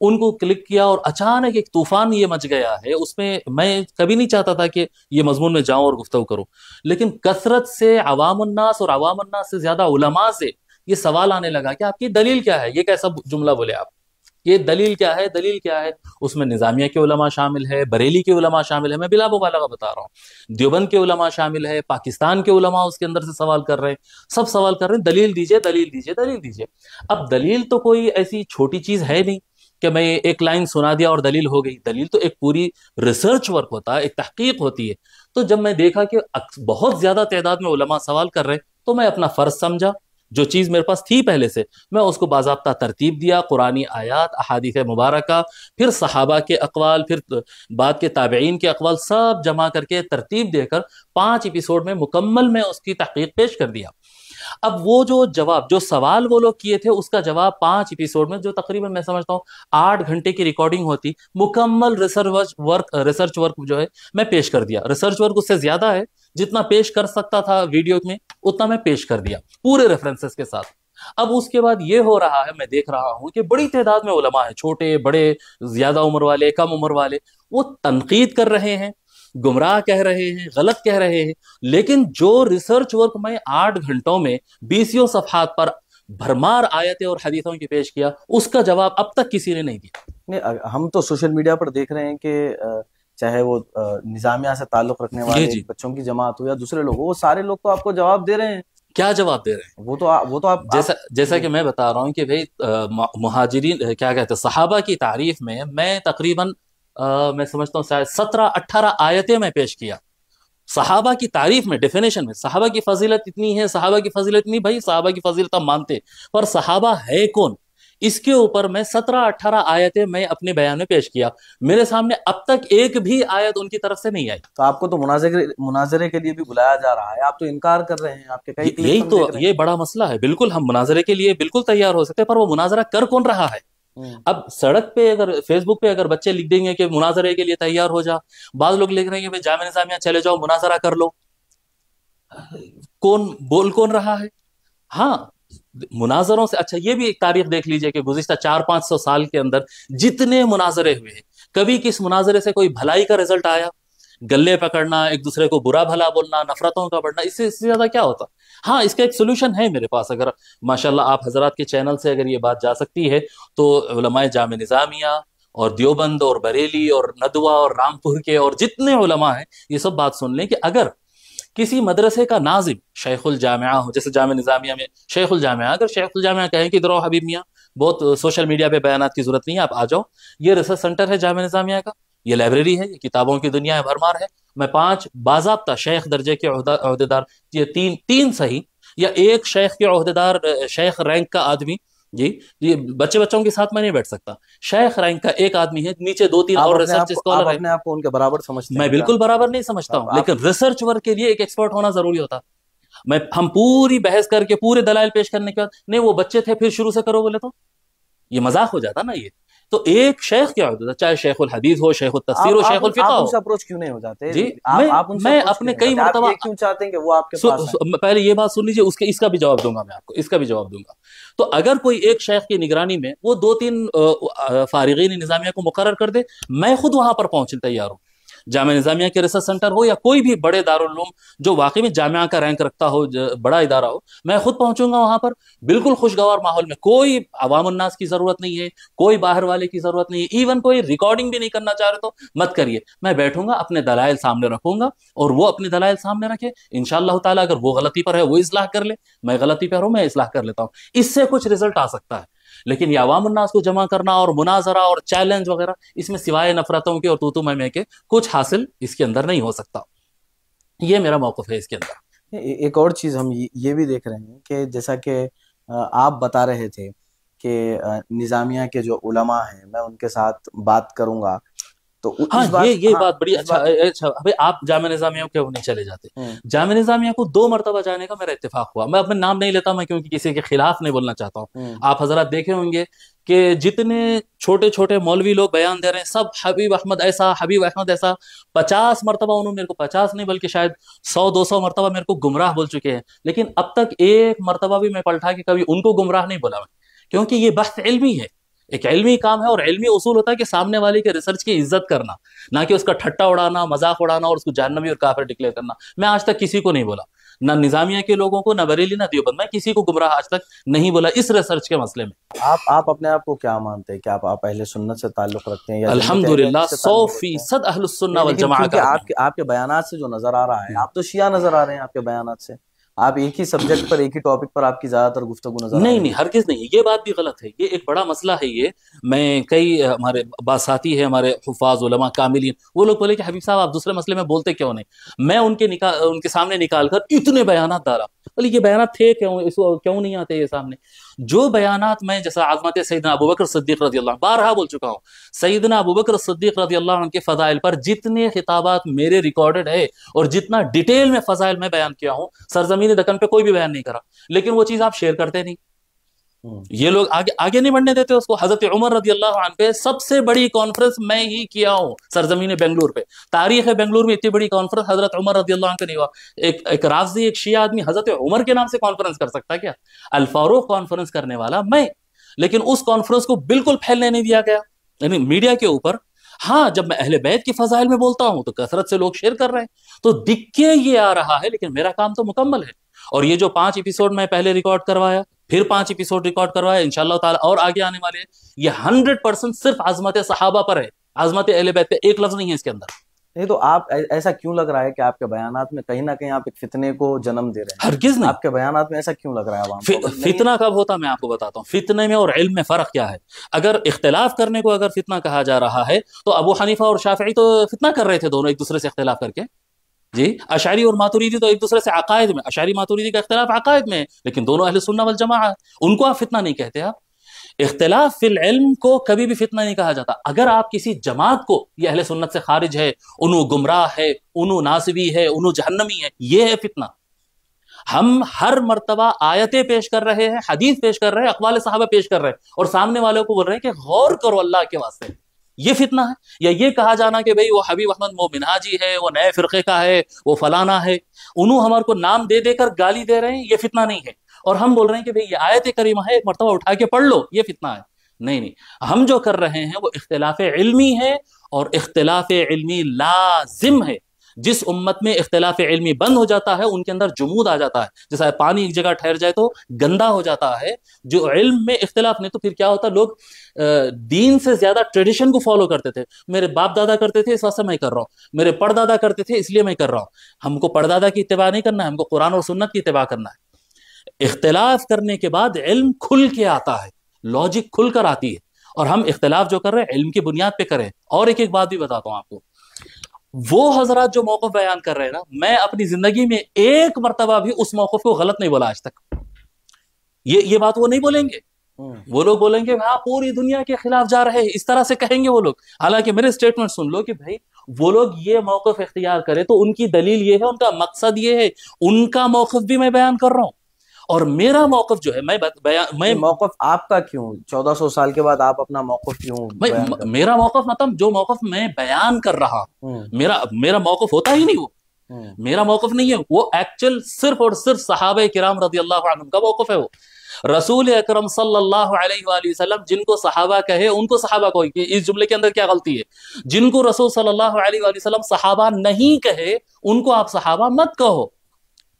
ان کو کلک کیا اور اچانک ایک طوفان یہ مچ گیا ہے اس میں کبھی نہیں چاہتا تھا کہ یہ مضمون میں جاؤں اور گفتگو کروں، لیکن کثرت سے عوام الناس اور عوام الناس سے زیادہ علماء سے یہ سوال آنے لگا کہ آپ کی دلیل کیا ہے، یہ کیسا جملہ بولے آپ، یہ دلیل کیا ہے، دلیل کیا ہے؟ اس میں نظامیہ کے علماء شامل ہے، بریلی کے علماء شامل ہے، میں بلا مبالغہ بتا رہا ہوں، دیوبند کے علماء شامل ہے، پاکستان کے علماء اس کے اندر سے سوال کر رہے ہیں، سب سوال کر رہے ہیں دلیل دیجئے، دلیل دیجئے، دلیل دیجئے۔ اب دلیل تو کوئی ایسی چھوٹی چیز ہے نہیں کہ میں ایک لائن سنا دیا اور دلیل ہو گئی، دلیل تو ایک پوری ریسرچ ورک ہوتا ہے، ایک تحقیق ہوتی ہے۔ تو جب میں دیکھا کہ بہت زیادہ تعداد میں علماء سوال کر رہے تو میں اپنا فرض سمجھا، جو چیز میرے پاس تھی پہلے سے میں اس کو باضابطہ ترتیب دیا، قرآنی آیات، احادیث مبارکہ، پھر صحابہ کے اقوال، پھر بعد کے تابعین کے اقوال، سب جمع کر کے ترتیب دے کر 5 ایپیسوڈ میں مکمل میں اس کی تحقیق پیش کر دیا۔ اب وہ جو سوال وہ لوگ کیے تھے اس کا جواب 5 ایپیسوڈ میں، جو تقریباً میں سمجھتا ہوں 8 گھنٹے کی ریکارڈنگ ہوتی، مکمل ریسرچ ورک جو ہے میں پیش کر دیا۔ ریسرچ ورک اس سے زیادہ ہے، جتنا پیش کر سکتا تھا ویڈیو میں اتنا میں پیش کر دیا پورے ریفرنسز کے ساتھ۔ اب اس کے بعد یہ ہو رہا ہے، میں دیکھ رہا ہوں کہ بڑی تعداد میں علماء ہیں، چھوٹے بڑے، زیادہ عمر والے، کم عمر والے، وہ تنقید کر رہے ہیں، گمراہ کہہ رہے ہیں، غلط کہہ رہے ہیں، لیکن جو ریسرچ ورک میں 8 گھنٹوں میں 20 صفحات پر بھرمار آیتیں اور حدیثوں کی پیش کیا، اس کا جواب اب تک کسی نے نہیں دیا۔ ہم تو سوشل میڈیا پر دیکھ رہے ہیں کہ چاہے وہ نظامیہ سے تعلق رکھنے والے بچوں کی جماعت ہو یا دوسرے لوگ، وہ سارے لوگ تو آپ کو جواب دے رہے ہیں۔ کیا جواب دے رہے ہیں؟ وہ تو آپ جیسا کہ میں بتا رہا ہوں کہ بھائی مہاجرین کیا کہتے ہیں، صحابہ کی تعریف میں تقریباً میں سمجھتا ہوں 17-18 آیتیں میں پیش کیا صحابہ کی تعریف میں، ڈیفینیشن میں۔ صحابہ کی فضیلت اتنی ہے، صحابہ کی فضیلت اتنی، بھائی صحابہ کی فضیلت ہم مانتے، پر صحابہ ہے کون، اس کے اوپر میں 17-18 آیتیں میں اپنے بیان میں پیش کیا۔ میرے سامنے اب تک ایک بھی آیت ان کی طرف سے نہیں آئی۔ تو آپ کو تو مناظرے کے لیے بھی بلایا جا رہا ہے، آپ تو انکار کر رہے ہیں، آپ کے کئی یہی تو یہ بڑا مسئلہ ہے۔ بالکل ہم مناظرے کے لیے بالکل تیار ہو سکتے، پر وہ مناظرہ کر کون رہا ہے؟ اب سڑک پہ اگر فیس بک پہ اگر بچے لکھ دیں گے کہ مناظرے کے لیے تیار ہو جا، بعض لوگ لکھ رہے ہیں کہ جامعہ نظامیہ چلے جاؤ مناظرہ کر لو، کون رہا ہے؟ ہاں، مناظروں سے اچھا یہ بھی ایک تاریخ دیکھ لیجئے کہ گزشتہ 400-500 سال کے اندر جتنے مناظرے ہوئے ہیں، کبھی کس مناظرے سے کوئی بھلائی کا رزلٹ آیا؟ گلے پکڑنا، ایک دوسرے کو برا بھلا بولنا، نفرتوں کا بڑھنا، اس سے زیادہ کیا ہوتا؟ ہاں، اس کا ایک سولوشن ہے میرے پاس، اگر ماشاءاللہ آپ حضرات کے چینل سے اگر یہ بات جا سکتی ہے تو علماء جامعہ نظامیہ اور دیوبند اور بریلی اور ندوہ اور رامپور کے اور جتنے علماء ہیں یہ سب بات سن لیں کہ اگر کسی مدرسے کا ناظم شیخ الجامعہ ہو، جیسے جامعہ نظامیہ میں شیخ الجامعہ، اگر شیخ الجامعہ کہیں کہ ادھر آؤ حبیب میاں، بہت سوشل میڈیا پہ بیانات کی ضرورت نہیں ہے، آپ آ جاؤ، یہ ریسرچ سینٹر ہے جامعہ نظامیہ کا، یہ لائبریری ہے، یہ کتابوں کی دنیا ہے، بھرمار ہے، میں 5 باضابطہ شیخ درجے کے عہدیدار، یہ تین صحیح یا ایک شیخ کے عہدیدار، شیخ رینک کا آدمی، جی یہ بچوں کے ساتھ میں نہیں بیٹھ سکتا، شیخ رینک کا ایک آدمی ہے، نیچے 2-3 اور ریسرچ اسکالر ہیں۔ اپنے آپ کو ان کے برابر سمجھتے ہیں؟ میں بالکل برابر نہیں سمجھتا ہوں، لیکن ریسرچ ورک کے لیے ایک ایکسپرٹ ہونا ضروری ہوتا۔ ہم پوری بحث کر کے پورے دلائل پیش کرنے کے بعد نہیں وہ بچے تھے پھر شروع سے کرو بولے تو یہ مذاق ہو جاتا نا۔ یہ تو ایک شیخ کیا ہوتا ہے، چاہے شیخ الحدیث ہو، شیخ التفسیر ہو، شیخ الفقہ ہو۔ آپ ان سے اپروچ کیوں نہیں ہو جاتے؟ جی میں اپنے کئی مرتبہ کیوں چاہتے ہیں کہ وہ آپ کے پاس آئیں؟ پہلے یہ بات سن لیجیے، اس کا بھی جواب دوں گا میں آپ کو، اس کا بھی جواب دوں گا۔ تو اگر کوئی ایک شیخ کی نگرانی میں وہ 2-3 فارغین نظامیہ کو مقرر کر دے، میں خود وہاں پر پہنچنے تیار ہوں، جامعہ نظامیہ کے ریسرچ سینٹر ہو یا کوئی بھی بڑے دارالعلوم جو واقعی میں جامعہ کا رینک رکھتا ہو، بڑا ادارہ ہو، میں خود پہنچوں گا وہاں پر، بالکل خوشگوار ماحول میں، کوئی عوام الناس کی ضرورت نہیں ہے، کوئی باہر والے کی ضرورت نہیں ہے، ایون کوئی ریکارڈنگ بھی نہیں کرنا چاہ رہے تو مت کریے، میں بیٹھوں گا اپنے دلائل سامنے رکھوں گا اور وہ اپنے دلائل سامنے رکھے، انشاءاللہ تعالیٰ اگر وہ غلطی پر ہے وہ اصلاح کر لے، میں غلطی پر ہوں میں اصلاح کر لیتا ہوں، اس سے کچھ رزلٹ آ سکتا ہے۔ لیکن یہ عوام الناس کو جمع کرنا اور مناظرہ اور چیلنج وغیرہ، اس میں سوائے نفرتوں کے اور تو میں کے کچھ حاصل اس کے اندر نہیں ہو سکتا، یہ میرا موقف ہے اس کے اندر۔ ایک اور چیز ہم یہ بھی دیکھ رہے ہیں کہ جیسا کہ آپ بتا رہے تھے کہ نظامیہ کے جو علماء ہیں میں ان کے ساتھ بات کروں گا، تو ہاں یہ بات بڑی اچھا آپ جامعہ نظامیہ کیوں نہیں چلے جاتے؟ جامعہ نظامیہ کو 2 مرتبہ جانے کا میرا اتفاق ہوا، میں اپنا نام نہیں لیتا میں کیونکہ کسی کے خلاف نہیں بولنا چاہتا ہوں۔ آپ حضرات دیکھے ہوں گے کہ جتنے چھوٹے چھوٹے مولوی لوگ بیان دے رہے ہیں سب حبیب احمد ایسا، حبیب احمد ایسا، 50 مرتبہ انہوں نے میرے کو 50 نہیں بلکہ شاید 100-200 مرتبہ میرے کو گمراہ بول چکے ہیں، لیکن اب تک ایک مرتبہ بھی میں پلٹا کہ کبھی ان کو گمراہ نہیں بولا میں، کیونکہ یہ بحث علمی ہے۔ ایک علمی کام ہے، اور علمی اصول ہوتا ہے کہ سامنے والے کے ریسرچ کی عزت کرنا، نہ کہ اس کا ٹھٹا اڑانا، مذاق اڑانا اور اس کو جہنمی اور کافر ڈکلیئر کرنا۔ میں آج تک کسی کو نہیں بولا، نہ نظامیہ کے لوگوں کو، نہ بریلی، نہ دیوبند، میں کسی کو گمراہ آج تک نہیں بولا اس ریسرچ کے مسئلے میں۔ آپ اپنے آپ کو کیا مانتے ہیں کہ آپ اہل سنت سے تعلق رکھتے ہیں یا جماعت اہل الحمدللہ حدیث سے تعلق رکھتے ہیں؟ 100% اہل السنہ لیکن والجماعہ چونکہ کا آدمی آپ کے بیانات سے جو نظر آ رہا ہے، آپ تو شیعہ نظر آ رہے ہیں آپ کے بیانات سے، آپ ایک ہی سبجیکٹ پر، ایک ہی ٹاپک پر آپ کی زیادہ تر گفتگو نظر آ نہیں رہی نہیں، ہے۔ ہرگز نہیں، یہ بات بھی غلط ہے، یہ ایک بڑا مسئلہ ہے یہ۔ میں کئی ہمارے باساتی ہیں، ہمارے حفاظ علماء کاملین، وہ لوگ بولے کہ حبیب صاحب آپ دوسرے مسئلے میں بولتے کیوں نہیں؟ میں ان کے سامنے نکال کر اتنے بیانات ڈالا، بولے یہ بیانات تھے کیوں نہیں آتے یہ سامنے؟ جو بیانات میں، جیسا عظمت سیدنا ابوبکر صدیق رضی اللہ عنہ، بارہا بول چکا ہوں، سیدنا ابوبکر صدیق رضی اللہ عنہ کے فضائل پر جتنے خطابات میرے ریکارڈڈ ہے اور جتنا ڈیٹیل میں فضائل میں بیان کیا ہوں، سرزمین دکن پہ کوئی بھی بیان نہیں کرا، لیکن وہ چیز آپ شیئر کرتے نہیں۔ یہ لوگ آگے نہیں بڑھنے دیتے اس کو۔ حضرت عمر رضی اللہ عنہ پہ سب سے بڑی کانفرنس میں ہی کیا ہوں سرزمین بنگلور پہ، تاریخ بنگلور میں اتنی بڑی کانفرنس حضرت عمر رضی اللہ عنہ پہ نہیں ہوا۔ ایک رافضی، ایک شیعہ آدمی حضرت عمر کے نام سے کانفرنس کر سکتا ہے کیا؟ الفاروق کانفرنس کرنے والا میں، لیکن اس کانفرنس کو بالکل پھیلنے نہیں دیا گیا، یعنی میڈیا کے اوپر۔ ہاں، جب میں اہل بیت کی فضائل میں بولتا ہوں تو کثرت سے لوگ شیئر کر رہے ہیں، تو دکھ کے یہ آ رہا ہے، لیکن میرا کام تو مکمل ہے۔ اور یہ جو 5 ایپیسوڈ میں پہلے ریکارڈ کروایا، پھر 5 ایپیسوڈ ریکارڈ کروایا، انشاءاللہ تعالی اور آگے آنے والے ہیں، یہ 100% صرف عظمت صحابہ پر ہے، عظمت اہل بیت پہ ایک لفظ نہیں ہے اس کے اندر۔ نہیں تو آپ ایسا کیوں لگ رہا ہے کہ آپ کے بیانات میں کہیں نہ کہیں آپ ایک فتنے کو جنم دے رہے ہیں؟ ہرگز نہیں۔ آپ کے بیانات میں ایسا کیوں لگ رہا ہے عوام کو؟ فتنہ کب ہوتا میں آپ کو بتاتا ہوں، فتنے میں اور علم میں فرق کیا ہے۔ اگر اختلاف کرنے کو اگر فتنہ کہا جا رہا ہے تو ابو حنیفہ اور شافعی تو فتنہ کر رہے تھے، دونوں ایک دوسرے سے اختلاف کر کے۔ جی، اشعری اور ماتوریدی تو ایک دوسرے سے عقائد میں، اشعری ماتوریدی کا اختلاف عقائد میں ہے، لیکن دونوں اہل سنہ والجماعہ، ان کو آپ فتنہ نہیں کہتے۔ آپ اختلاف فی العلم کو کبھی بھی فتنہ نہیں کہا جاتا۔ اگر آپ کسی جماعت کو یہ اہل سنت سے خارج ہے، انہوں گمراہ ہے، انہوں ناصبی ہے، انہوں جہنمی ہے، یہ ہے فتنہ۔ ہم ہر مرتبہ آیتیں پیش کر رہے ہیں، حدیث پیش کر رہے ہیں، اقوال صحابہ پیش کر رہے ہیں، اور سامنے والوں کو بول رہے ہیں کہ غور کرو اللہ کے واسطے، یہ فتنہ ہے۔ یا یہ کہا جانا کہ بھئی وہ حبیب احمد مومنہاجی ہے، وہ نئے فرقے کا ہے، وہ فلانا ہے، انہوں ہمارے کو نام دے دے کر گالی دے رہے ہیں، یہ فتنہ نہیں ہے۔ اور ہم بول رہے ہیں کہ بھئی یہ آیت کریمہ ہے، ایک مرتبہ اٹھا کے پڑھ لو، یہ فتنہ ہے۔ نہیں، ہم جو کر رہے ہیں وہ اختلاف علمی ہے، اور اختلاف علمی لازم ہے۔ جس امت میں اختلاف علمی بند ہو جاتا ہے ان کے اندر جمود آ جاتا ہے، جیسا پانی ایک جگہ ٹھہر جائے تو گندا ہو جاتا ہے۔ جو علم میں اختلاف نہیں تو پھر کیا ہوتا، لوگ دین سے زیادہ ٹریڈیشن کو فالو کرتے تھے، میرے باپ دادا کرتے تھے اس واسطے میں کر رہا ہوں، میرے پردادا کرتے تھے اس لیے میں کر رہا ہوں۔ ہم کو پردادا کی اتباع نہیں کرنا ہے، ہم کو قرآن اور سنت کی اتباع کرنا ہے۔ اختلاف کرنے کے بعد علم کھل کے آتا ہے، لاجک کھل کر آتی ہے، اور ہم اختلاف جو کر رہے ہیں علم کی بنیاد پہ کریں۔ اور ایک بات بھی بتاتا ہوں آپ کو، وہ حضرات جو موقف بیان کر رہے ہیں نا، میں اپنی زندگی میں ایک مرتبہ بھی اس موقف کو غلط نہیں بولا آج تک۔ یہ بات وہ نہیں بولیں گے، وہ لوگ بولیں گے ہاں پوری دنیا کے خلاف جا رہے ہیں، اس طرح سے کہیں گے وہ لوگ۔ حالانکہ میرے سٹیٹمنٹ سن لو کہ بھائی وہ لوگ یہ موقف اختیار کرے تو ان کی دلیل یہ ہے، ان کا مقصد یہ ہے، ان کا موقف بھی میں بیان کر رہا ہوں، اور میرا موقف جو ہے میں موقف آپ کا کیوں 1400 سال کے بعد آپ اپنا موقف کیوں بیان کرتے ہیں؟ میرا موقف مطلب جو موقف میں بیان کر رہا ہوں، میرا موقف ہوتا ہی نہیں، وہ میرا موقف نہیں ہے، وہ ایکچوئل صرف اور صرف صحابہ کرام رضی اللہ عنہم کا موقف ہے۔ وہ رسول اکرم صلی اللہ علیہ وآلہ وسلم جن کو صحابہ کہے ان کو صحابہ کو، اس جملے کے اندر کیا غلطی ہے؟ جن کو رسول صلی اللہ علیہ وآلہ وسلم صحابہ نہیں کہے ان کو آپ صحابہ مت کہو،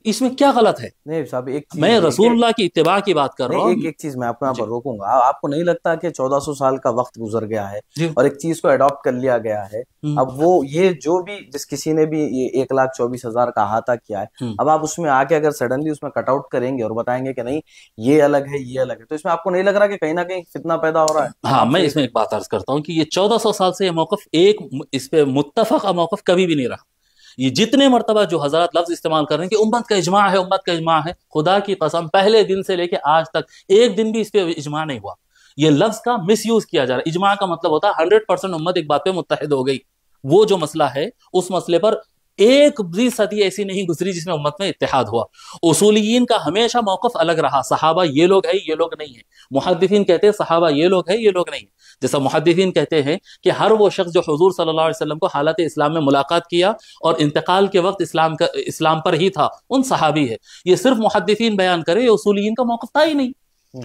اس میں کیا غلط ہے؟ نہیں صاحب، میں رسول اللہ کی اتباع کی بات کر رہا ہوں۔ ایک چیز میں آپ کو یہاں پر روکوں گا، آپ کو نہیں لگتا کہ 1400 سال کا وقت گزر گیا ہے اور ایک چیز کو اڈاپٹ کر لیا گیا ہے؟ اب وہ یہ جو بھی جس کسی نے بھی 1,24,000 کا احاطہ کیا ہے، اب آپ اس میں آ کے اگر سڈنلی اس میں کٹ آؤٹ کریں گے اور بتائیں گے کہ نہیں یہ الگ ہے یہ الگ ہے، تو اس میں آپ کو نہیں لگ رہا کہ کہیں نہ کہیں فتنہ پیدا ہو رہا ہے؟ ہاں، میں اس میں ایک بات عرض کرتا ہوں کہ یہ 1400 سال سے یہ موقف اس پہ متفقہ موقف کبھی بھی نہیں رہا۔ یہ جتنے مرتبہ جو حضرات لفظ استعمال کر رہے ہیں کہ امت کا اجماع ہے، امت کا اجماع ہے، خدا کی قسم پہلے دن سے لے کے آج تک ایک دن بھی اس پہ اجماع نہیں ہوا۔ یہ لفظ کا مس یوز کیا جا رہا ہے۔ اجماع کا مطلب ہوتا ہے 100% امت ایک بات پہ متحد ہو گئی، وہ جو مسئلہ ہے اس مسئلے پر ایک بھی صدی ایسی نہیں گزری جس میں امت میں اتحاد ہوا۔ اصولیین کا ہمیشہ موقف الگ رہا، صحابہ یہ لوگ ہیں یہ لوگ نہیں ہیں، محدثین کہتے ہیں صحابہ یہ لوگ ہیں یہ لوگ نہیں ہیں۔ جیسا محدثین کہتے ہیں کہ ہر وہ شخص جو حضور صلی اللہ علیہ وسلم کو حالت اسلام میں ملاقات کیا اور انتقال کے وقت اسلام پر ہی تھا، ان صحابی ہے۔ یہ صرف محدثین بیان کرے، یہ اصولیین کا موقف تھا ہی نہیں۔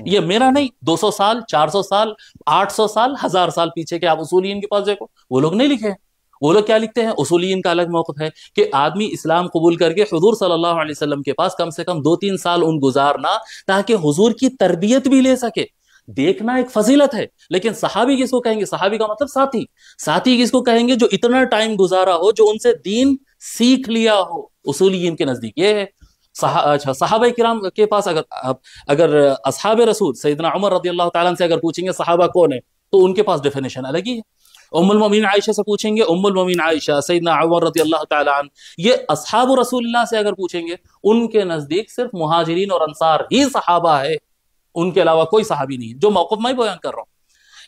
یہ میرا نہیں، 200 سال 400 سال 800 سال 1000 سال پیچھے کے آپ اصولین کے پاس دیکھو، وہ لوگ نہیں لکھے ہیں۔ وہ لوگ کیا لکھتے ہیں؟ اصولین کا الگ موقف ہے کہ آدمی اسلام قبول کر کے حضور صلی اللہ علیہ وسلم کے پاس کم سے کم 2-3 سال ان گزارنا تاکہ حضور کی تربیت بھی لے سکے۔ دیکھنا ایک فضیلت ہے، لیکن صحابی کس کو کہیں گے؟ صحابی کا مطلب ساتھی۔ ساتھی کس کو کہیں گے؟ جو اتنا ٹائم گزارا ہو، جو ان سے دین سیکھ لیا ہو۔ اصولیین کے نزدیک یہ ہے۔ اچھا، صحابہ کرام کے پاس اگر اصحاب رسول سیدنا عمر رضی اللہ تعالیٰ سے اگر پوچھیں گے صحابہ کون ہے، تو ان کے پاس ڈیفینیشن الگ ہی ہے۔ ام المومنین عائشہ سے پوچھیں گے، ام المومنین عائشہ، سیدنا عمر رضی اللہ تعالیٰ عنہ۔ یہ اصحاب رسول اللہ سے اگر پوچھیں گے، ان کے نزدیک صرف مہاجرین اور انصار ہی صحابہ ہے، ان کے علاوہ کوئی صحابی نہیں ہے، جو موقف میں بیان کر رہا ہوں۔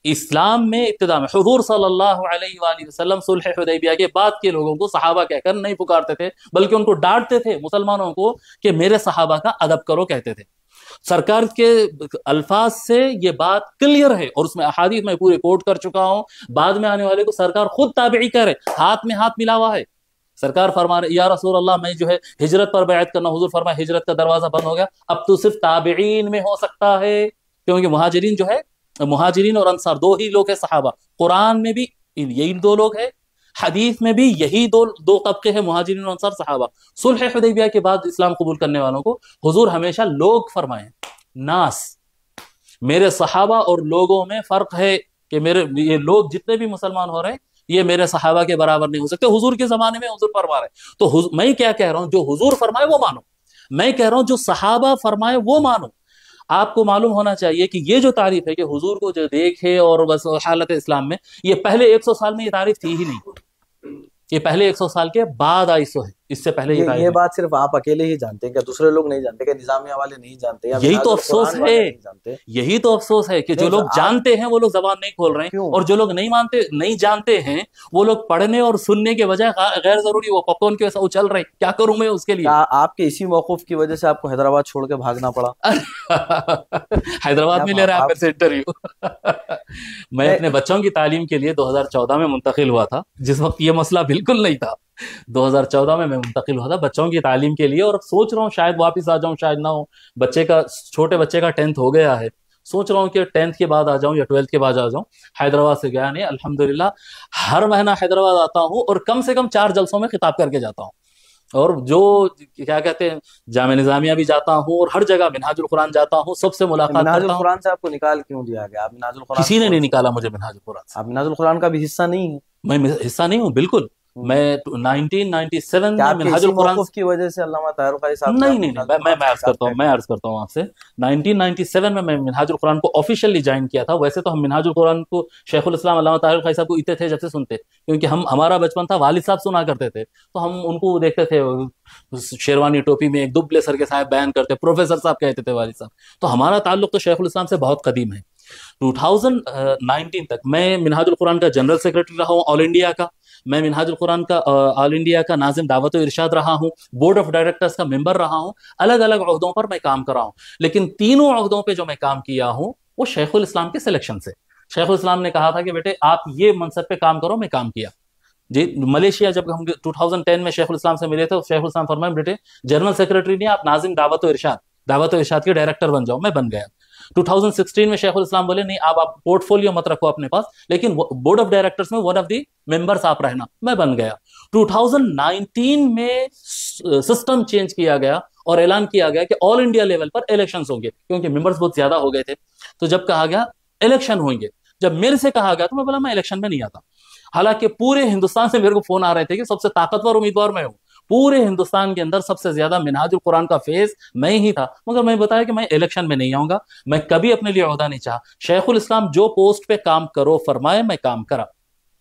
اسلام میں ابتدا میں حضور صلی اللہ علیہ وآلہ وسلم صلح حدیبیہ کے بعد کے لوگوں کو صحابہ کہہ کر نہیں پکارتے تھے، بلکہ ان کو ڈانٹتے تھے، مسلمانوں کو، کہ میرے صحابہ کا ادب کرو کہتے تھے۔ سرکار کے الفاظ سے یہ بات کلیئر ہے، اور اس میں احادیث میں پورے کوٹ کر چکا ہوں۔ بعد میں آنے والے کو سرکار خود تابعی کہہ رہے، ہاتھ میں ہاتھ ملا ہوا ہے۔ سرکار فرما رہے، یا رسول اللہ میں جو ہے ہجرت پر بیعت کرنا، حضور فرمائے ہجرت کا دروازہ بند ہو گیا، اب تو صرف تابعین میں ہو سکتا ہے، کیونکہ مہاجرین جو ہے، مہاجرین اور انصار دو ہی لوگ ہیں صحابہ۔ قرآن میں بھی یہی دو لوگ ہیں، حدیث میں بھی یہی دو طبقے ہیں، مہاجرین اور انصار صحابہ۔ صلح حدیبیہ کے بعد اسلام قبول کرنے والوں کو حضور ہمیشہ لوگ فرمائیں، ناس۔ میرے صحابہ اور لوگوں میں فرق ہے کہ یہ لوگ جتنے بھی مسلمان ہو رہے ہیں، یہ میرے صحابہ کے برابر نہیں ہو سکتے۔ حضور کے زمانے میں حضور فرما رہے ہیں، تو میں کیا کہہ رہا ہوں؟ جو حضور فرمائے وہ مانو۔ میں کہہ رہا ہوں جو صحابہ فرمائے وہ مانو۔ آپ کو معلوم ہونا چاہیے کہ یہ جو تعریف ہے کہ حضور کو جو دیکھے اور بس حالت اسلام میں، یہ پہلے 100 سال میں یہ تعریف تھی ہی نہیں، یہ پہلے 100 سال کے بعد آئی سو ہے، اس سے پہلے یہ بات صرف آپ اکیلے ہی جانتے ہیں، کیا دوسرے لوگ نہیں جانتے؟ کہ نظامیہ والے نہیں جانتے؟ یہی تو افسوس ہے، یہی تو افسوس ہے کہ جو لوگ جانتے ہیں وہ لوگ زبان نہیں کھول رہے ہیں، اور جو لوگ نہیں جانتے ہیں وہ لوگ پڑھنے اور سننے کے بجائے غیر ضروری وہ پاپ کارن کے ویسا اچل رہے ہیں۔ کیا کروں میں اس کے لیے؟ آپ کے اسی موقف کی وجہ سے آپ کو حیدرآباد چھوڑ کے بھاگنا پڑا؟ حیدرآباد میں لے رہے ہیں آپ میرے سے انٹرویو۔ میں اپنے بچوں کی تعلیم کے لیے 2014 میں منتقل ہوا تھا، جس وقت یہ مسئلہ بالکل نہیں تھا۔ 2014 میں منتقل ہوا تھا بچوں کی تعلیم کے لیے، اور سوچ رہا ہوں شاید واپس آ جاؤں، شاید نہ ہو۔ چھوٹے بچے کا 10th ہو گیا ہے، سوچ رہا ہوں کہ 10th کے بعد آ جاؤں یا 12th کے بعد آ جاؤں۔ حیدرآباد سے گیا نہیں، الحمدللہ ہر مہینہ حیدرآباد آتا ہوں، اور کم سے کم 4 جلسوں میں خطاب کر کے جاتا ہوں، اور جو کیا کہتے ہیں جامعہ نظامیہ بھی جاتا ہوں، اور ہر جگہ منہاج القرآن جاتا ہوں، سب سے ملاقات کرتا ہوں۔ منہاج القرآن سے آپ کو نکال کیوں دیا گیا؟ آپ منہاج القرآن کسی نے نہیں نکالا مجھے منہاج القرآن سے۔ آپ منہاج القرآن کا بھی حصہ نہیں ہیں؟ میں حصہ نہیں ہوں، بالکل۔ میں 1997 میں منہاج القرآن کی وجہ سے علامہ طاہر القادری صاحب نہیں میں عرض کرتا ہوں آپ سے، 1997 میں منہاج القرآن کو آفیشلی جوائن کیا تھا۔ ویسے تو ہم منہاج القرآن کو شیخ الاسلام علامہ طاہر القادری صاحب کو اتنے تھے جب سے سنتے، کیونکہ ہمارا بچپن تھا، والد صاحب سنا کرتے تھے، تو ہم ان کو دیکھتے تھے، شیروانی ٹوپی میں ایک دبلے سر کے صاحب بیان کرتے، پروفیسر صاحب کہتے تھے والد صاحب۔ تو ہمارا تعلق تو شیخ الاسلام سے بہت قدیم ہے۔ 2019 تک میں منہاج القرآن کا جنرل سیکرٹری رہا ہوں آل انڈیا کا، میں منہاج القرآن کا آل انڈیا کا ناظم دعوت و ارشاد رہا ہوں، بورڈ آف ڈائریکٹرز کا ممبر رہا ہوں، الگ الگ عہدوں پر میں کام کر رہا ہوں، لیکن تینوں عہدوں پہ جو میں کام کیا ہوں وہ شیخ الاسلام کے سلیکشن سے۔ شیخ الاسلام نے کہا تھا کہ بیٹے آپ یہ منصب پہ کام کرو، میں کام کیا جی۔ ملیشیا جب ہم 2010 میں شیخ الاسلام سے ملے تھے، شیخ الاسلام فرمائے بیٹے جنرل سیکرٹری نہیں، آپ ناظم دعوت و ارشاد کے ڈائریکٹر بن جاؤ، میں بن گیا۔ 2016 میں شیخ الاسلام بولے نہیں آپ پورٹ فولیو مت رکھو اپنے پاس، لیکن بورڈ آف ڈائریکٹرز میں ون آف دی ممبرز آپ رہنا، میں بن گیا۔ 2019 میں سسٹم چینج کیا گیا اور اعلان کیا گیا کہ آل انڈیا لیول پر الیکشنز ہوں گے، کیونکہ ممبرز بہت زیادہ ہو گئے تھے۔ تو جب کہا گیا الیکشن ہوئیں گے، جب میرے سے کہا گیا تو میں بولا میں الیکشن میں نہیں آتا، حالانکہ پورے ہندوستان سے میرے کو فون آ رہے تھے کہ سب سے طاقتور امیدوار میں ہوں، پورے ہندوستان کے اندر سب سے زیادہ منہاج القرآن کا فیض میں ہی تھا، مگر میں بتایا کہ میں الیکشن میں نہیں آؤں گا، میں کبھی اپنے لیے عہدہ نہیں چاہا۔ شیخ الاسلام جو پوسٹ پہ کام کرو فرمائے، میں کام کرا۔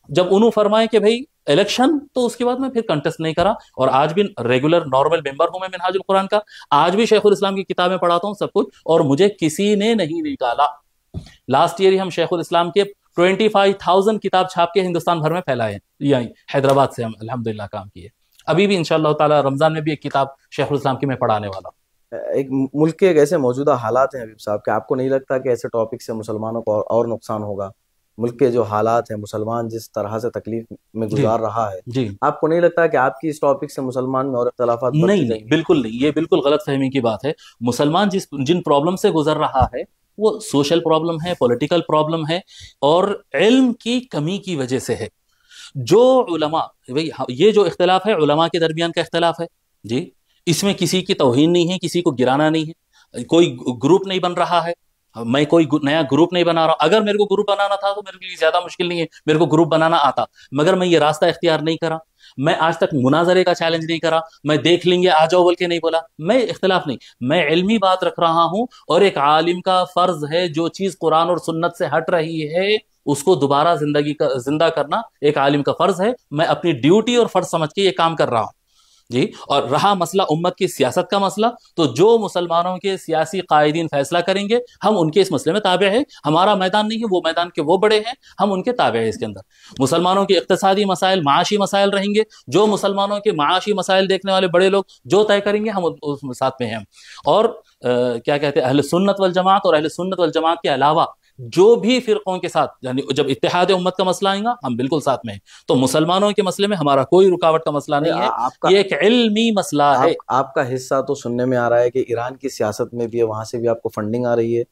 جب انہوں فرمائے کہ بھائی الیکشن، تو اس کے بعد میں پھر کنٹیسٹ نہیں کرا، اور آج بھی ریگولر نارمل ممبر ہوں میں منہاج القرآن کا، آج بھی شیخ الاسلام کی کتابیں پڑھاتا ہوں سب کچھ، اور مجھے کسی نے نہیں نکالا۔ لاسٹ ایئر ہی ہم شیخ الاسلام کے 25,000 کتاب چھاپ کے ہندوستان بھر میں پھیلائے، یہی حیدرآباد سے ہم الحمدللہ کام کیے۔ ابھی بھی انشاءاللہ تعالی رمضان میں بھی ایک کتاب شیخ الاسلام کی میں پڑھانے والا ہوں۔ ایک ملک کے ایک ایسے موجودہ حالات ہیں حبیب صاحب کہ آپ کو نہیں لگتا کہ ایسے ٹاپک سے مسلمانوں کو اور نقصان ہوگا؟ ملک کے جو حالات ہیں، مسلمان جس طرح سے تکلیف میں گزار رہا ہے، جی آپ کو نہیں لگتا کہ آپ کی اس ٹاپک سے مسلمان میں اور اختلافات؟ نہیں، بالکل نہیں، یہ بالکل غلط فہمی کی بات ہے۔ مسلمان جن پرابلم سے گزر رہا ہے وہ سوشل پرابلم ہے، پولیٹیکل پرابلم ہے، اور علم کی کمی کی وجہ سے ہے۔ جو علماء، بھئی یہ جو اختلاف ہے علماء کے درمیان کا اختلاف ہے جی، اس میں کسی کی توہین نہیں ہے، کسی کو گرانا نہیں ہے، کوئی گروپ نہیں بن رہا ہے، میں کوئی نیا گروپ نہیں بنا رہا ہوں۔ اگر میرے کو گروپ بنانا تھا تو میرے لیے زیادہ مشکل نہیں ہے، میرے کو گروپ بنانا آتا، مگر میں یہ راستہ اختیار نہیں کرا، میں آج تک مناظرے کا چیلنج نہیں کرا، میں دیکھ لیں گے آ جاؤ بول کے نہیں بولا، میں اختلاف نہیں، میں علمی بات رکھ رہا ہوں، اور ایک عالم کا فرض ہے جو چیز قرآن اور سنت سے ہٹ رہی ہے اس کو دوبارہ زندہ کرنا ایک عالم کا فرض ہے۔ میں اپنی ڈیوٹی اور فرض سمجھ کے یہ کام کر رہا ہوں جی۔ اور رہا مسئلہ امت کی سیاست کا مسئلہ، تو جو مسلمانوں کے سیاسی قائدین فیصلہ کریں گے ہم ان کے اس مسئلے میں تابع ہیں، ہمارا میدان نہیں ہے، وہ میدان کے وہ بڑے ہیں، ہم ان کے تابع ہیں۔ اس کے اندر مسلمانوں کے اقتصادی مسائل، معاشی مسائل رہیں گے، جو مسلمانوں کے معاشی مسائل دیکھنے والے بڑے لوگ جو طے کریں گے ہم اس ساتھ میں ہیں۔ اور کیا کہتے ہیں، اہل سنت والجماعت اور اہل سنت والجماعت کے علاوہ جو بھی فرقوں کے ساتھ، یعنی جب اتحاد امت کا مسئلہ آئے گا ہم بالکل ساتھ میں ہیں۔ تو مسلمانوں کے مسئلے میں ہمارا کوئی رکاوٹ کا مسئلہ نہیں ہے، یہ ایک علمی مسئلہ ہے۔ آپ کا حصہ تو سننے میں آ رہا ہے کہ ایران کی سیاست میں بھی ہے، وہاں سے بھی آپ کو فنڈنگ آ رہی ہے۔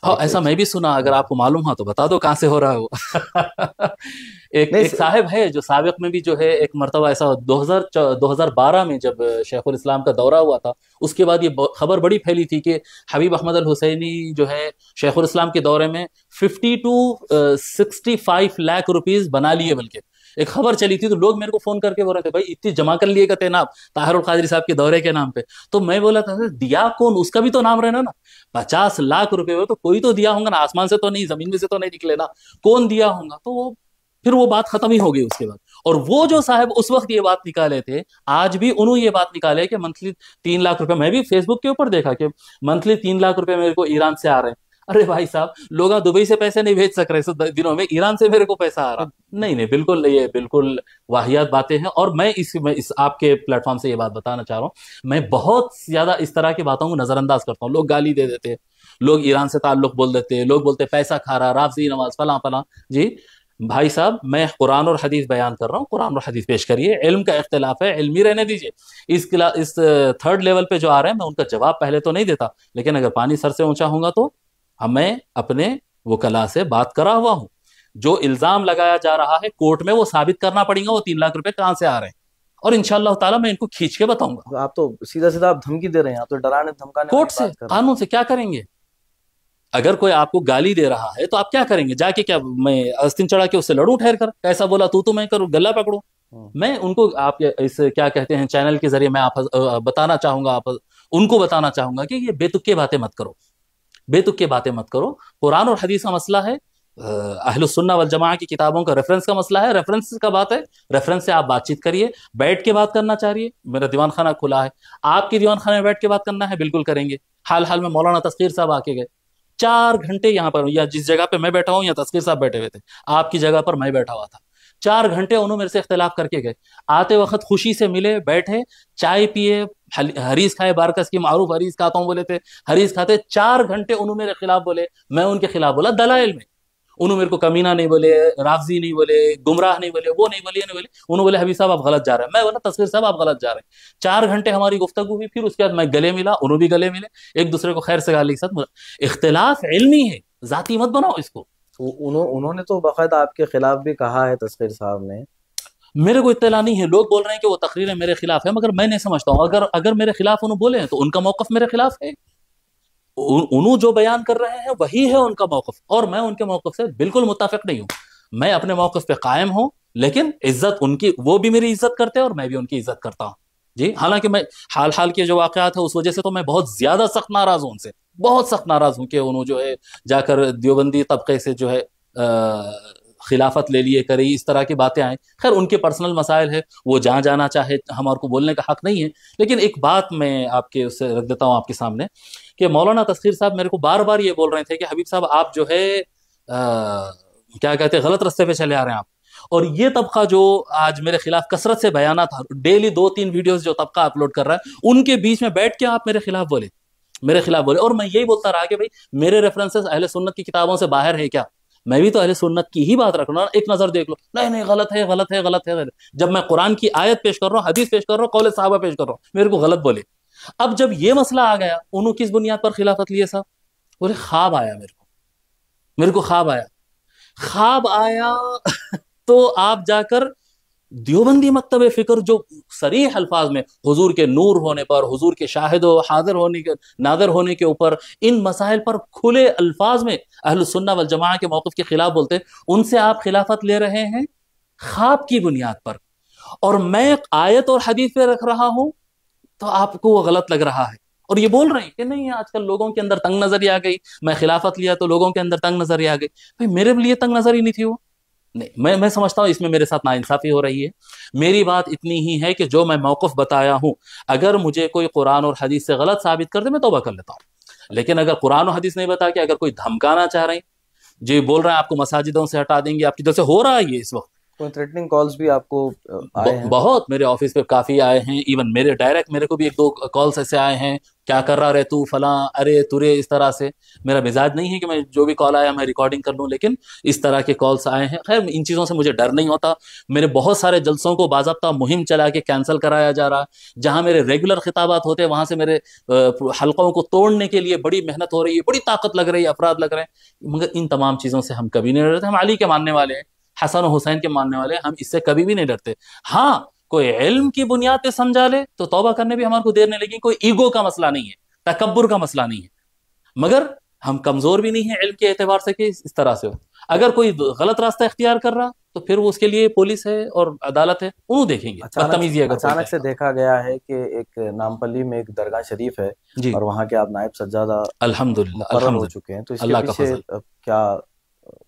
ہاں ایسا میں بھی سنا، اگر آپ کو معلوم ہو تو بتا دو کہاں سے ہو رہا ہے وہ۔ ایک صاحب ہے جو سابق میں بھی جو ہے ایک مرتبہ ایسا 2012 میں جب شیخ الاسلام کا دورہ ہوا تھا، اس کے بعد یہ خبر بڑی پھیلی تھی کہ حبیب احمد الحسینی جو ہے شیخ الاسلام کے دورے میں 50 to 65 لاکھ روپیز بنا لیے، بلکہ ایک خبر چلی تھی، تو لوگ میرے کو فون کر کے بول رہے تھے بھائی اتنی جمع کر لیے گا تیناب طاہر القادری صاحب کے دورے کے نام پہ۔ تو میں بولا تھا دیا کون، اس کا بھی تو نام رہنا نا، 50 لاکھ روپے ہو تو کوئی تو دیا ہوں گا نا، آسمان سے تو نہیں، زمین میں سے تو نہیں نکلے نا، کون دیا ہوں گا؟ تو پھر وہ بات ختم ہی ہو گئی اس کے بعد۔ اور وہ جو صاحب اس وقت یہ بات نکالے تھے، آج بھی انہوں یہ بات نکالے کہ منتھلی 3 لاکھ روپے، میں بھی فیس بک کے اوپر دیکھا کہ منتھلی 3 لاکھ روپے میرے کو ایران سے آ رہے ہیں۔ ارے بھائی صاحب، لوگ دبئی سے پیسے نہیں بھیج سک رہے اس دنوں میں، ایران سے میرے کو پیسہ آ رہا۔ نہیں بالکل، یہ بالکل واہیات باتیں ہیں۔ اور میں اس آپ کے پلیٹ فارم سے یہ بات بتانا چاہ رہا ہوں، میں بہت زیادہ اس طرح کی باتوں کو نظر انداز کرتا ہوں۔ لوگ گالی دے دیتے ہیں، لوگ ایران سے تعلق بول دیتے ہیں، لوگ بولتے پیسہ کھا رہا، رافضی نواز، فلاں فلاں۔ جی بھائی صاحب، میں قرآن اور حدیث بیان کر رہا ہوں، قرآن اور حدیث پیش کریے، علم کا اختلاف ہے، علمی رہنے دیجیے۔ اس 3rd لیول پہ جو آ رہے ہیں میں ان کا جواب پہلے تو نہیں دیتا، لیکن اگر پانی سر سے اونچا ہوں گا تو میں اپنے وکلا سے بات کرا ہوا ہوں۔ جو الزام لگایا جا رہا ہے کورٹ میں وہ ثابت کرنا پڑے گا وہ 3 لاکھ روپے کہاں سے آ رہے ہیں، اور انشاءاللہ تعالیٰ میں ان کو کھینچ کے بتاؤں گا۔ آپ تو سیدھا آپ دھمکی دے رہے ہیں، آپ تو ڈرانے دھمکانے کورٹ سے، قانون سے کیا کریں گے؟ اگر کوئی آپ کو گالی دے رہا ہے تو آپ کیا کریں گے؟ جا کے کیا میں استن چڑھا کے اس سے لڑوں ٹھہر کر؟ کیسا بولا تو میں کروں، گلا پکڑوں؟ میں ان کو آپ اس کیا کہتے ہیں چینل کے ذریعے میں آپ بتانا چاہوں گا، آپ ان کو بتانا چاہوں گا کہ یہ بے تک کے باتیں مت کرو، بے تک کے باتیں مت کرو۔ قرآن اور حدیث کا مسئلہ ہے، اہل السنہ والجماعہ کی کتابوں کا ریفرنس کا مسئلہ ہے، ریفرنس کا بات ہے، ریفرنس سے آپ بات چیت کریے، بیٹھ کے بات کرنا چاہ رہی ہے، میرا دیوان خانہ کھلا ہے، آپ کی دیوان خانے میں بیٹھ کے بات کرنا ہے بالکل کریں گے۔ حال میں مولانا تسخیر صاحب آ کے گئے، 4 گھنٹے یہاں پر، یا جس جگہ پہ میں بیٹھا ہوں یا تسخیر صاحب بیٹھے ہوئے تھے، آپ کی جگہ پر میں بیٹھا ہوا تھا، 4 گھنٹے انہوں میرے سے اختلاف کر کے گئے، آتے وقت خوشی سے ملے، بیٹھے، چائے پیے، حریص کھائے، بارکس کی معروف حریص کھاتا ہوں بولے تھے، حریص کھاتے، 4 گھنٹے انہوں میرے خلاف بولے، میں ان کے خلاف بولا دلائل میں، انہوں میرے کو کمینہ نہیں بولے، رافضی نہیں بولے، گمراہ نہیں بولے، وہ نہیں بولے، یہ نہیں بولے، انہوں بولے حبیب صاحب آپ غلط جا رہے ہیں، میں بولا تسخیر صاحب آپ غلط جا رہے ہیں۔ 4 گھنٹے ہماری گفتگو ہوئی، پھر اس کے بعد میں گلے ملا، انہوں بھی گلے ملے، ایک دوسرے کو خیر سے گالی کے ساتھ۔ اختلاف علمی ہے، ذاتی مت بناؤ اس کو۔ انہوں نے تو باقاعدہ آپ کے خلاف بھی کہا ہے، تسخیر صاحب نے۔ میرے کو اطلاع نہیں ہے، لوگ بول رہے ہیں کہ وہ تقریریں میرے خلاف ہے، مگر میں نہیں سمجھتا ہوں اگر میرے خلاف انہوں بولے ہیں تو ان کا موقف میرے خلاف ہے، انہوں جو بیان کر رہے ہیں وہی ہے ان کا موقف، اور میں ان کے موقف سے بالکل متفق نہیں ہوں۔ میں اپنے موقف پہ قائم ہوں، لیکن عزت ان کی، وہ بھی میری عزت کرتے ہیں اور میں بھی ان کی عزت کرتا ہوں جی۔ حالانکہ میں حال کے جو واقعات ہیں اس وجہ سے تو میں بہت زیادہ سخت ناراض ہوں ان سے، بہت سخت ناراض ہوں کہ انہوں جو ہے جا کر دیوبندی طبقے سے جو ہے خلافت لے لیے کرے، اس طرح کی باتیں آئیں۔ خیر ان کے پرسنل مسائل ہے، وہ جہاں جانا چاہے، ہمارے کو بولنے کا حق نہیں ہے، لیکن ایک بات میں آپ کے اس سے رکھ دیتا ہوں آپ کے سامنے کہ مولانا تسخیر صاحب میرے کو بار بار یہ بول رہے تھے کہ حبیب صاحب آپ جو ہے کیا کہتے ہیں غلط رستے پہ چلے آ رہے ہیں آپ، اور یہ طبقہ جو آج میرے خلاف کثرت سے بیانات، ڈیلی 2-3 ویڈیوز جو طبقہ اپلوڈ کر رہا ہے، ان کے بیچ میں بیٹھ کے آپ میرے خلاف بولے، اور میں یہی بولتا رہا کہ بھائی میرے ریفرنسز اہل سنت کی کتابوں سے باہر ہے کیا؟ میں بھی تو اہل سنت کی ہی بات رکھ رہا ہوں، ایک نظر دیکھ لو، نہیں غلط ہے غلط ہے غلط ہے۔ جب میں قرآن کی آیت پیش کر رہا ہوں، حدیث پیش کر رہا ہوں، قول صحابہ پیش کر رہا ہوں، میرے کو غلط بولے۔ اب جب یہ مسئلہ آ گیا، انہوں کس بنیاد پر خلافت لیے صاحب؟ بولے خواب آیا میرے کو خواب آیا تو آپ جا کر دیوبندی مکتب فکر جو صریح الفاظ میں حضور کے نور ہونے پر، حضور کے شاہد و حاضر ہونے کے، ناظر ہونے کے اوپر، ان مسائل پر کھلے الفاظ میں اہل السنہ والجماعہ کے موقف کے خلاف بولتے، ان سے آپ خلافت لے رہے ہیں خواب کی بنیاد پر، اور میں آیت اور حدیث پہ رکھ رہا ہوں تو آپ کو وہ غلط لگ رہا ہے، اور یہ بول رہے ہیں کہ نہیں آج کل لوگوں کے اندر تنگ نظری آ گئی، میں خلافت لیا تو لوگوں کے اندر تنگ نظری آ گئی۔ بھائی میرے لیے تنگ نظری نہیں تھی وہ، نہیں، میں سمجھتا ہوں اس میں میرے ساتھ ناانصافی ہو رہی ہے۔ میری بات اتنی ہی ہے کہ جو میں موقف بتایا ہوں، اگر مجھے کوئی قرآن اور حدیث سے غلط ثابت کر دے میں توبہ کر لیتا ہوں، لیکن اگر قرآن و حدیث نہیں بتا کے اگر کوئی دھمکانا چاہ رہے ہیں، جی بول رہے ہیں آپ کو مساجدوں سے ہٹا دیں گے، آپ کی طرف سے ہو رہا ہے یہ اس وقت، کوئی تھریٹننگ کالز بھی آپ کو آئے ہیں؟ بہت میرے آفس پہ کافی آئے ہیں، ایون میرے ڈائریکٹ میرے کو بھی 1-2 کالس ایسے آئے ہیں، کیا کر رہا رہے تو فلاں، ارے ترے، اس طرح سے۔ میرا مزاج نہیں ہے کہ میں جو بھی کال آیا میں ریکارڈنگ کر لوں، لیکن اس طرح کے کالس آئے ہیں۔ خیر ان چیزوں سے مجھے ڈر نہیں ہوتا، میرے بہت سارے جلسوں کو باضابطہ مہم چلا کے کینسل کرایا جا رہا، جہاں میرے ریگولر خطابات ہوتے ہیں وہاں سے میرے حلقوں کو توڑنے کے لیے بڑی محنت ہو رہی ہے، بڑی طاقت لگ رہی ہے، افراد لگ رہے ہیں، مگر ان تمام چیزوں سے ہم کبھی نہیں ڈرتے۔ ہم علی کے ماننے والے ہیں، حسن و حسین کے ماننے والے ہیں، ہم اس سے کبھی بھی نہیں ڈرتے۔ ہاں کوئی علم کی بنیاد پہ سمجھا لے تو توبہ کرنے بھی ہمارے کو دیر نہیں لگی، کوئی ایگو کا مسئلہ نہیں ہے، تکبر کا مسئلہ نہیں ہے، مگر ہم کمزور بھی نہیں ہیں علم کے اعتبار سے کہ اس طرح سے ہو۔ اگر کوئی غلط راستہ اختیار کر رہا تو پھر اس کے لیے پولیس ہے اور عدالت ہے، انہوں دیکھیں گے۔ اچانک سے دیکھا گیا ہے کہ ایک نامپلی میں ایک درگاہ شریف ہے جی، اور وہاں کے آپ نائب سجادہ الحمدللہ مقرر ہو چکے ہیں، تو اس کے پیچھے کیا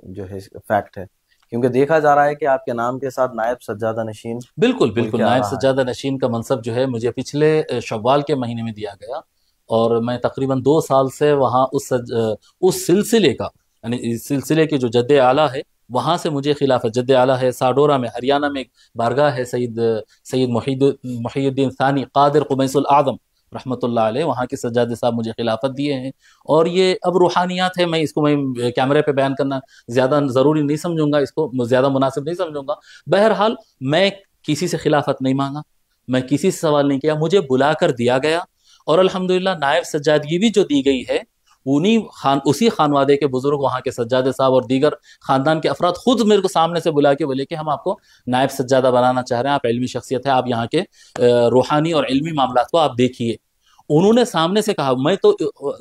جو ہے فیکٹ ہے؟ کیونکہ دیکھا جا رہا ہے کہ آپ کے نام کے ساتھ نائب سجادہ نشین بالکل نائب سجادہ نشین کا منصب جو ہے مجھے پچھلے شوال کے مہینے میں دیا گیا، اور میں تقریباً 2 سال سے وہاں اس سلسلے کا، یعنی اس سلسلے کے جو جد اعلیٰ ہے وہاں سے مجھے خلافت، جد اعلیٰ ہے ساڈورا میں، ہریانہ میں ایک بارگاہ ہے، سید محی الدین ثانی قادر قمیص الاعظم رحمۃ اللہ علیہ، وہاں کے سجادہ صاحب مجھے خلافت دیے ہیں، اور یہ اب روحانیات ہے، میں اس کو میں کیمرے پہ بیان کرنا زیادہ ضروری نہیں سمجھوں گا، اس کو زیادہ مناسب نہیں سمجھوں گا۔ بہرحال میں کسی سے خلافت نہیں مانگا، میں کسی سے سوال نہیں کیا، مجھے بلا کر دیا گیا، اور الحمدللہ نائب سجادگی بھی جو دی گئی ہے اسی خانوادے کے بزرگ، وہاں کے سجادہ صاحب اور دیگر خاندان کے افراد خود میرے کو سامنے سے بلا کے بولے کہ ہم آپ کو نائب سجادہ بنانا چاہ رہے ہیں، آپ علمی شخصیت ہے، آپ یہاں کے روحانی اور علمی معاملات کو آپ دیکھیے۔ انہوں نے سامنے سے کہا، میں تو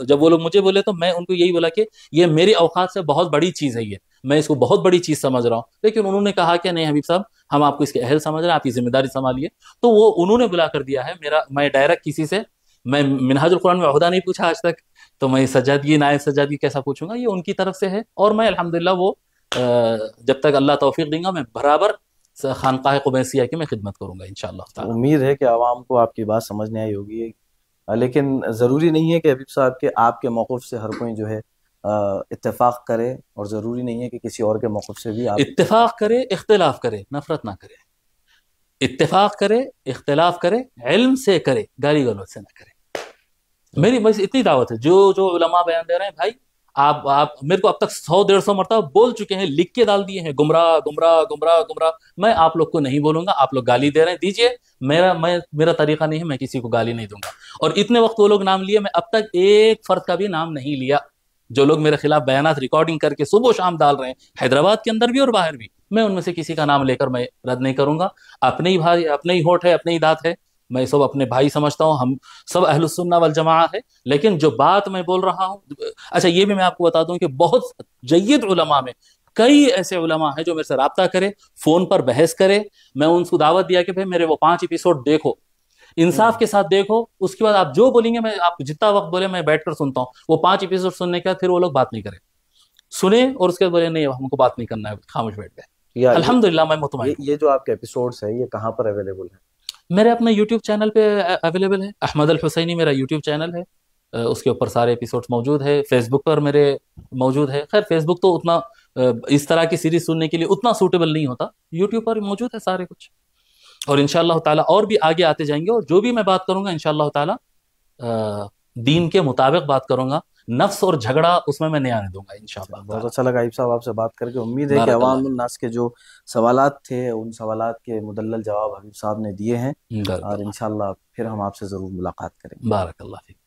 جب وہ لوگ مجھے بولے تو میں ان کو یہی بولا کہ یہ میری اوقات سے بہت بڑی چیز ہے، یہ میں اس کو بہت بڑی چیز سمجھ رہا ہوں، لیکن انہوں نے کہا کہ نہیں حبیب صاحب ہم آپ کو اس کے اہل سمجھ رہے ہیں، آپ کی ذمہ داری سنبھالیے، تو وہ انہوں نے بلا کر دیا ہے۔ میں ڈائریکٹ کسی سے، میں منہاج القرآن میں عہدہ نہیں پوچھا آج تک، تو میں سجادگی نائب سجادگی کیسا پوچھوں گا، یہ ان کی طرف سے ہے، اور میں الحمدللہ وہ جب تک اللہ توفیق دیں گا میں برابر خانقاہ قبیسیہ کی میں خدمت کروں گا انشاءاللہ تعالی۔ امید ہے کہ عوام کو آپ کی بات سمجھنے آئی ہوگی، لیکن ضروری نہیں ہے کہ حبیب صاحب کے آپ کے موقف سے ہر کوئی جو ہے اتفاق کرے، اور ضروری نہیں ہے کہ کسی اور کے موقف سے بھی آپ اتفاق کرے، اختلاف کرے، نفرت نہ کرے، اتفاق کرے، اختلاف کرے، علم سے کرے، گالی گلوچ سے نہ کرے۔ میری بس اتنی دعوت ہے، جو علماء بیان دے رہے ہیں بھائی، آپ میرے کو اب تک 100-150 مرتبہ بول چکے ہیں، لکھ کے ڈال دیے ہیں، گمراہ گمراہ گمراہ گمراہ، میں آپ لوگ کو نہیں بولوں گا، آپ لوگ گالی دے رہے ہیں دیجئے، میرا طریقہ نہیں ہے، میں کسی کو گالی نہیں دوں گا۔ اور اتنے وقت وہ لوگ نام لیے، میں اب تک ایک فرد کا بھی نام نہیں لیا، جو لوگ میرے خلاف بیانات ریکارڈنگ کر کے صبح و شام ڈال رہے ہیں، حیدرآباد کے اندر بھی اور باہر بھی، میں ان میں سے کسی کا نام لے کر میں رد نہیں کروں گا۔ اپنے ہی بھائی، اپنے ہی ہوٹ ہے، اپنے ہی دانت ہے، میں سب اپنے بھائی سمجھتا ہوں، ہم سب اہل السنہ والجماعہ ہے، لیکن جو بات میں بول رہا ہوں، اچھا یہ بھی میں آپ کو بتا دوں کہ بہت جید علماء میں کئی ایسے علماء ہیں جو میرے سے رابطہ کرے، فون پر بحث کرے، میں ان کو دعوت دیا کہ بھائی میرے وہ 5 ایپیسوڈ دیکھو، انصاف کے ساتھ دیکھو، اس کے بعد آپ جو بولیں گے میں آپ کو جتنا وقت بولے میں بیٹھ کر سنتا ہوں۔ وہ 5 ایپیسوڈ سننے کے بعد پھر وہ لوگ بات نہیں کریں، سنیں اور اس کے بعد بولے نہیں ہم کو بات نہیں کرنا ہے، خاموش بیٹھ گئے۔ الحمدللہ میں مطمئن۔ یہ جو آپ کے ایپیسوڈز ہیں یہ کہاں پر اویلیبل ہیں؟ میرے اپنے یوٹیوب چینل پہ اویلیبل ہے، احمد الحسینی میرا یوٹیوب چینل ہے، اس کے اوپر سارے ایپیسوڈز موجود ہے۔ فیس بک پر میرے موجود ہے، خیر فیس بک تو اتنا اس طرح کی سیریز سننے کے لیے اتنا سوٹیبل نہیں ہوتا، یوٹیوب پر موجود ہے سارے کچھ، اور انشاءاللہ تعالیٰ اور بھی آگے آتے جائیں گے، اور جو بھی میں بات کروں گا انشاءاللہ تعالیٰ دین کے مطابق بات کروں گا، نفس اور جھگڑا اس میں نہیں آنے دوں گا انشاءاللہ۔ بہت اچھا لگا عیب صاحب آپ سے بات کر کے، امید ہے کہ عوام الناس کے جو سوالات تھے ان سوالات کے مدلل جواب حبیب صاحب نے دیے ہیں، اور انشاءاللہ پھر ہم آپ سے ضرور ملاقات کریں گے۔ بارک اللہ فیک۔